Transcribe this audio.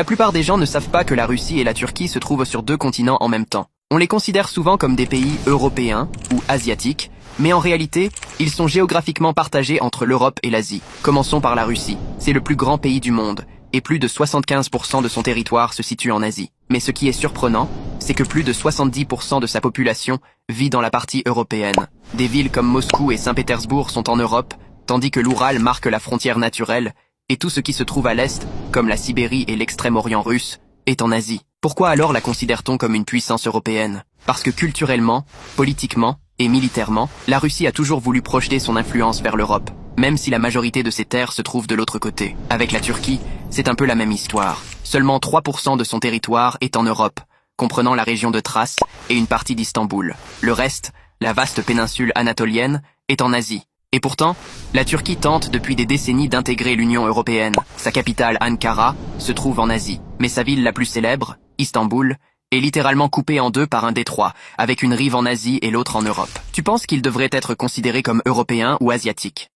La plupart des gens ne savent pas que la Russie et la Turquie se trouvent sur deux continents en même temps. On les considère souvent comme des pays européens ou asiatiques, mais en réalité, ils sont géographiquement partagés entre l'Europe et l'Asie. Commençons par la Russie. C'est le plus grand pays du monde, et plus de 75% de son territoire se situe en Asie. Mais ce qui est surprenant, c'est que plus de 70% de sa population vit dans la partie européenne. Des villes comme Moscou et Saint-Pétersbourg sont en Europe, tandis que l'Oural marque la frontière naturelle, et tout ce qui se trouve à l'est, comme la Sibérie et l'extrême-orient russe, est en Asie. Pourquoi alors la considère-t-on comme une puissance européenne? Parce que culturellement, politiquement et militairement, la Russie a toujours voulu projeter son influence vers l'Europe, même si la majorité de ses terres se trouve de l'autre côté. Avec la Turquie, c'est un peu la même histoire. Seulement 3% de son territoire est en Europe, comprenant la région de Thrace et une partie d'Istanbul. Le reste, la vaste péninsule anatolienne, est en Asie. Et pourtant, la Turquie tente depuis des décennies d'intégrer l'Union européenne. Sa capitale, Ankara, se trouve en Asie. Mais sa ville la plus célèbre, Istanbul, est littéralement coupée en deux par un détroit, avec une rive en Asie et l'autre en Europe. Tu penses qu'il devrait être considéré comme européen ou asiatique?